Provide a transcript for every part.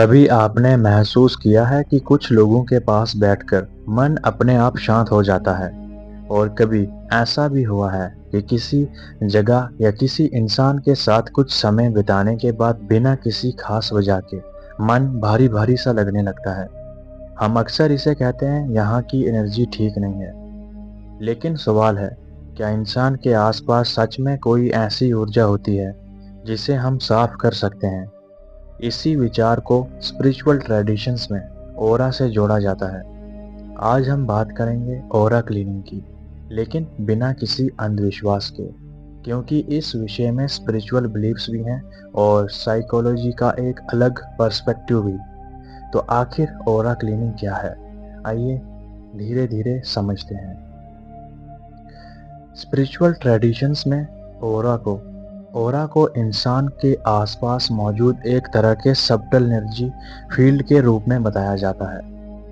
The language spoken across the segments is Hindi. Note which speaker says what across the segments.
Speaker 1: कभी आपने महसूस किया है कि कुछ लोगों के पास बैठकर मन अपने आप शांत हो जाता है और कभी ऐसा भी हुआ है कि किसी जगह या किसी इंसान के साथ कुछ समय बिताने के बाद बिना किसी खास वजह के मन भारी भारी सा लगने लगता है। हम अक्सर इसे कहते हैं यहाँ की एनर्जी ठीक नहीं है। लेकिन सवाल है, क्या इंसान के आसपास सच में कोई ऐसी ऊर्जा होती है जिसे हम साफ कर सकते हैं? इसी विचार को स्पिरिचुअल ट्रेडिशंस में ओरा से जोड़ा जाता है। आज हम बात करेंगे ओरा क्लीनिंग की, लेकिन बिना किसी अंधविश्वास के, क्योंकि इस विषय में स्पिरिचुअल बिलीफ्स भी हैं और साइकोलॉजी का एक अलग पर्सपेक्टिव भी। तो आखिर ओरा क्लीनिंग क्या है? आइए धीरे धीरे समझते हैं। स्पिरिचुअल ट्रेडिशंस में ओरा को इंसान के आसपास मौजूद एक तरह के सबटल एनर्जी फील्ड के रूप में बताया जाता है।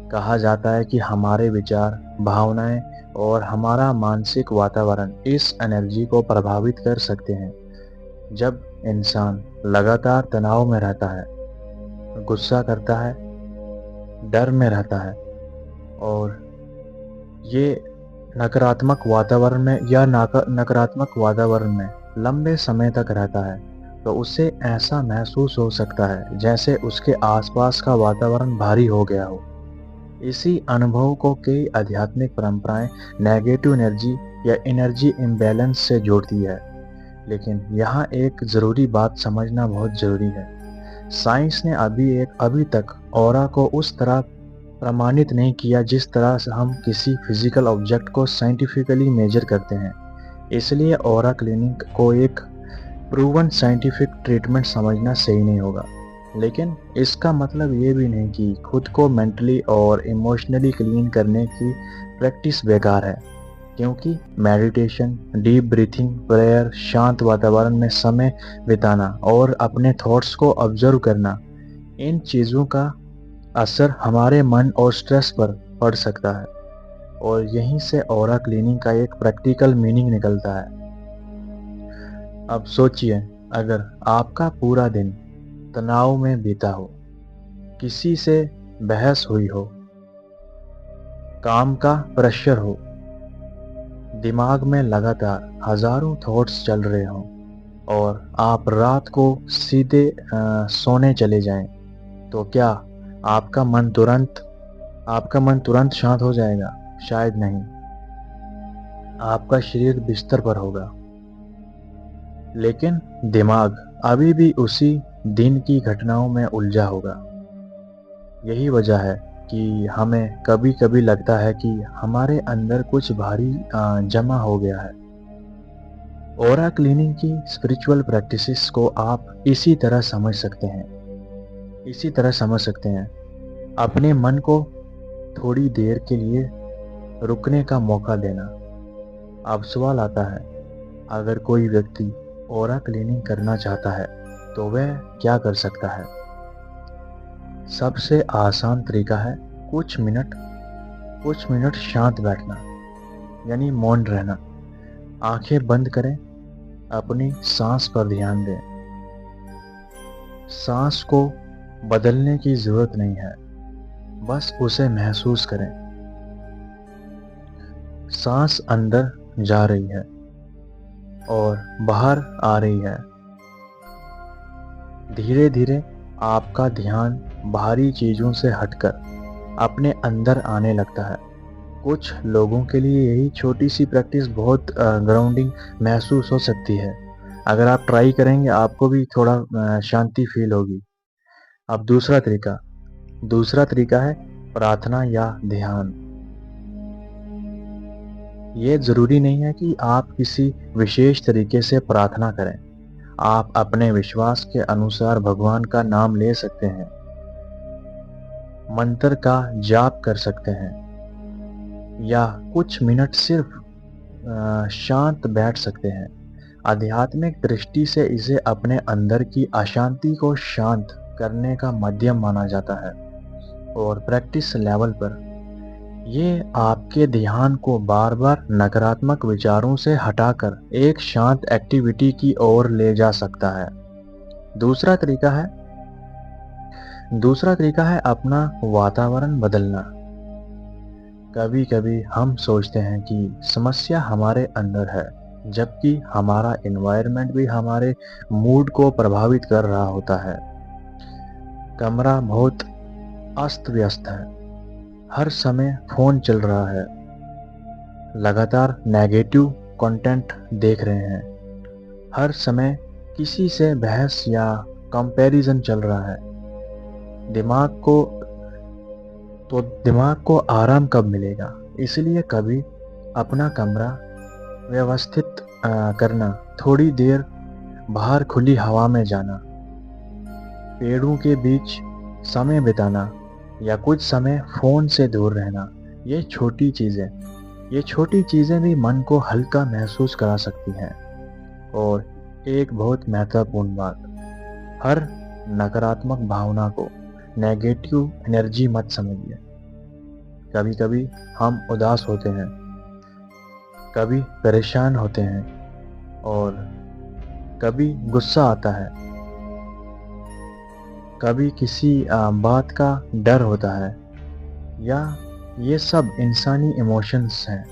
Speaker 1: कहा जाता है कि हमारे विचार, भावनाएं और हमारा मानसिक वातावरण इस एनर्जी को प्रभावित कर सकते हैं। जब इंसान लगातार तनाव में रहता है, गुस्सा करता है, डर में रहता है और ये नकारात्मक वातावरण में लंबे समय तक रहता है, तो उसे ऐसा महसूस हो सकता है जैसे उसके आसपास का वातावरण भारी हो गया हो। इसी अनुभव को कई आध्यात्मिक परंपराएं नेगेटिव एनर्जी या एनर्जी इम्बैलेंस से जोड़ती है। लेकिन यहाँ एक ज़रूरी बात समझना बहुत ज़रूरी है। साइंस ने अभी तक ऑरा को उस तरह प्रमाणित नहीं किया जिस तरह से हम किसी फिजिकल ऑब्जेक्ट को साइंटिफिकली मेजर करते हैं। इसलिए ऑरा क्लीनिंग को एक प्रूवन साइंटिफिक ट्रीटमेंट समझना सही नहीं होगा। लेकिन इसका मतलब ये भी नहीं कि खुद को मेंटली और इमोशनली क्लीन करने की प्रैक्टिस बेकार है, क्योंकि मेडिटेशन, डीप ब्रीथिंग, प्रेयर, शांत वातावरण में समय बिताना और अपने थॉट्स को ऑब्जर्व करना, इन चीज़ों का असर हमारे मन और स्ट्रेस पर पड़ सकता है। और यहीं से ऑरा क्लीनिंग का एक प्रैक्टिकल मीनिंग निकलता है। अब सोचिए, अगर आपका पूरा दिन तनाव में बीता हो, किसी से बहस हुई हो, काम का प्रेशर हो, दिमाग में लगातार हजारों थॉट्स चल रहे हों और आप रात को सीधे सोने चले जाएं, तो क्या आपका मन तुरंत आपका मन तुरंत शांत हो जाएगा? शायद नहीं। आपका शरीर बिस्तर पर होगा, लेकिन दिमाग अभी भी उसी दिन की घटनाओं में उलझा होगा। यही वजह है कि हमें कभी-कभी लगता है कि हमारे अंदर कुछ भारी जमा हो गया है। ऑरा क्लीनिंग की स्पिरिचुअल प्रैक्टिसेस को आप इसी तरह समझ सकते हैं। अपने मन को थोड़ी देर के लिए रुकने का मौका देना। अब सवाल आता है, अगर कोई व्यक्ति ऑरा क्लीनिंग करना चाहता है, तो वह क्या कर सकता है? सबसे आसान तरीका है कुछ मिनट शांत बैठना, यानी मौन रहना। आंखें बंद करें, अपनी सांस पर ध्यान दें। सांस को बदलने की जरूरत नहीं है, बस उसे महसूस करें। सांस अंदर जा रही है और बाहर आ रही है। धीरे धीरे आपका ध्यान बाहरी चीजों से हटकर अपने अंदर आने लगता है। कुछ लोगों के लिए यही छोटी सी प्रैक्टिस बहुत ग्राउंडिंग महसूस हो सकती है। अगर आप ट्राई करेंगे, आपको भी थोड़ा शांति फील होगी। अब दूसरा तरीका है प्रार्थना या ध्यान। ये जरूरी नहीं है कि आप किसी विशेष तरीके से प्रार्थना करें। आप अपने विश्वास के अनुसार भगवान का नाम ले सकते हैं, मंत्र का जाप कर सकते हैं या कुछ मिनट सिर्फ शांत बैठ सकते हैं। आध्यात्मिक दृष्टि से इसे अपने अंदर की अशांति को शांत करने का माध्यम माना जाता है। और प्रैक्टिस लेवल पर ये आपके ध्यान को बार बार नकारात्मक विचारों से हटाकर एक शांत एक्टिविटी की ओर ले जा सकता है। दूसरा तरीका है दूसरा तरीका है अपना वातावरण बदलना। कभी कभी हम सोचते हैं कि समस्या हमारे अंदर है, जबकि हमारा एनवायरनमेंट भी हमारे मूड को प्रभावित कर रहा होता है। कमरा बहुत अस्त व्यस्त है, हर समय फोन चल रहा है, लगातार नेगेटिव कंटेंट देख रहे हैं, हर समय किसी से बहस या कंपैरिजन चल रहा है। दिमाग को दिमाग को आराम कब मिलेगा? इसलिए कभी अपना कमरा व्यवस्थित करना, थोड़ी देर बाहर खुली हवा में जाना, पेड़ों के बीच समय बिताना या कुछ समय फोन से दूर रहना, ये छोटी चीजें भी मन को हल्का महसूस करा सकती हैं। और एक बहुत महत्वपूर्ण बात, हर नकारात्मक भावना को नेगेटिव एनर्जी मत समझिए। कभी कभी हम उदास होते हैं, कभी परेशान होते हैं और कभी गुस्सा आता है, कभी किसी बात का डर होता है, या ये सब इंसानी इमोशंस हैं।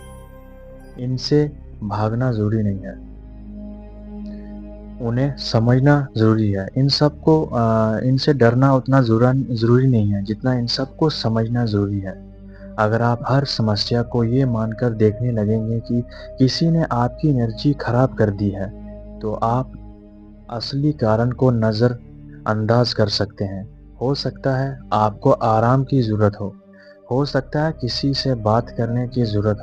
Speaker 1: इनसे भागना ज़रूरी नहीं है, उन्हें समझना ज़रूरी है। इनसे डरना उतना ज़रूरी नहीं है जितना इन सबको समझना ज़रूरी है। अगर आप हर समस्या को ये मानकर देखने लगेंगे कि किसी ने आपकी एनर्जी खराब कर दी है, तो आप असली कारण को नज़रअंदाज कर सकते हैं। हो सकता है आपको आराम की ज़रूरत हो सकता है किसी से बात करने की ज़रूरत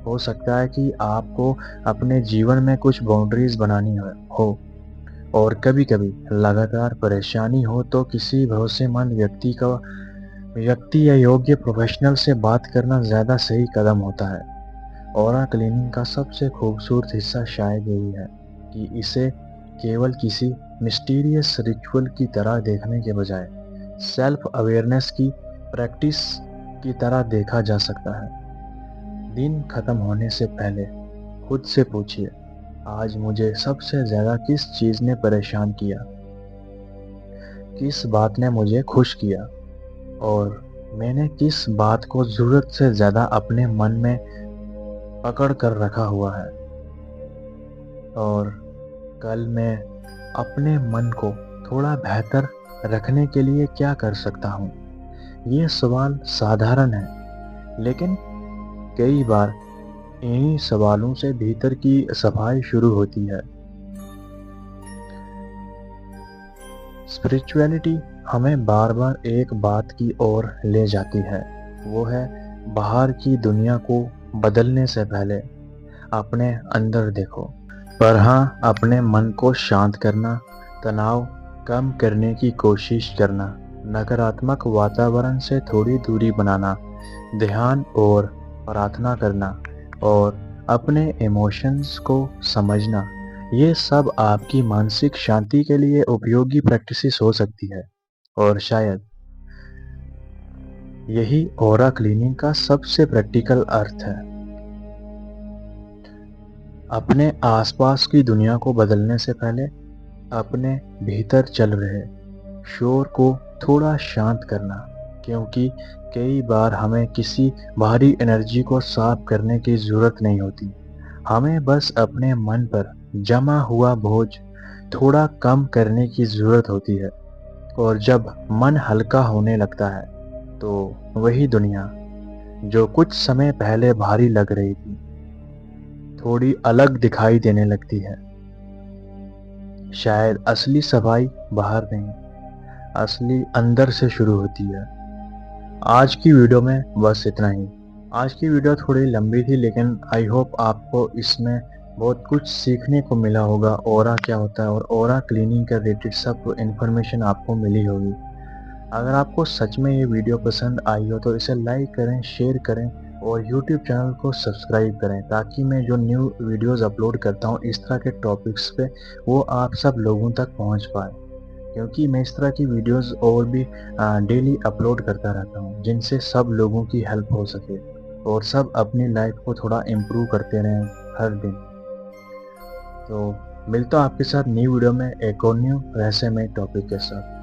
Speaker 1: हो सकता है कि आपको अपने जीवन में कुछ बाउंड्रीज बनानी हो। और कभी-कभी लगातार परेशानी हो तो किसी भरोसेमंद व्यक्ति या योग्य प्रोफेशनल से बात करना ज़्यादा सही कदम होता है। ऑरा क्लीनिंग का सबसे खूबसूरत हिस्सा शायद यही है कि इसे केवल किसी मिस्टीरियस रिचुअल की तरह देखने के बजाय सेल्फ अवेयरनेस की प्रैक्टिस की तरह देखा जा सकता है। दिन खत्म होने से पहले खुद से पूछिए, आज मुझे सबसे ज़्यादा किस चीज़ ने परेशान किया, किस बात ने मुझे खुश किया, और मैंने किस बात को ज़रूरत से ज़्यादा अपने मन में पकड़ कर रखा हुआ है। और कल मैं अपने मन को थोड़ा बेहतर रखने के लिए क्या कर सकता हूँ? ये सवाल साधारण है, लेकिन कई बार इन्हीं सवालों से भीतर की सफाई शुरू होती है। स्पिरिचुअलिटी हमें बार बार एक बात की ओर ले जाती है, वो है बाहर की दुनिया को बदलने से पहले अपने अंदर देखो। पर हाँ, अपने मन को शांत करना, तनाव कम करने की कोशिश करना, नकारात्मक वातावरण से थोड़ी दूरी बनाना, ध्यान और प्रार्थना करना और अपने इमोशंस को समझना, ये सब आपकी मानसिक शांति के लिए उपयोगी प्रैक्टिसेस हो सकती है। और शायद यही ऑरा क्लीनिंग का सबसे प्रैक्टिकल अर्थ है। अपने आसपास की दुनिया को बदलने से पहले अपने भीतर चल रहे शोर को थोड़ा शांत करना, क्योंकि कई बार हमें किसी बाहरी एनर्जी को साफ करने की ज़रूरत नहीं होती। हमें बस अपने मन पर जमा हुआ बोझ थोड़ा कम करने की ज़रूरत होती है। और जब मन हल्का होने लगता है, तो वही दुनिया जो कुछ समय पहले भारी लग रही थी, थोड़ी अलग दिखाई देने लगती है। शायद असली सफाई बाहर नहीं, असली अंदर से शुरू होती है। आज की वीडियो में बस इतना ही। आज की वीडियो थोड़ी लंबी थी, लेकिन आई होप आपको इसमें बहुत कुछ सीखने को मिला होगा। ऑरा क्या होता है और ऑरा क्लीनिंग के रिलेटेड सब इन्फॉर्मेशन आपको मिली होगी। अगर आपको सच में ये वीडियो पसंद आई हो तो इसे लाइक करें, शेयर करें और YouTube चैनल को सब्सक्राइब करें, ताकि मैं जो न्यू वीडियोस अपलोड करता हूँ इस तरह के टॉपिक्स पे, वो आप सब लोगों तक पहुँच पाए। क्योंकि मैं इस तरह की वीडियोस और भी डेली अपलोड करता रहता हूँ, जिनसे सब लोगों की हेल्प हो सके और सब अपनी लाइफ को थोड़ा इम्प्रूव करते रहें हर दिन। तो मिलता हूँ आपके साथ न्यू वीडियो में एक और न्यू रहस्यमय टॉपिक के साथ।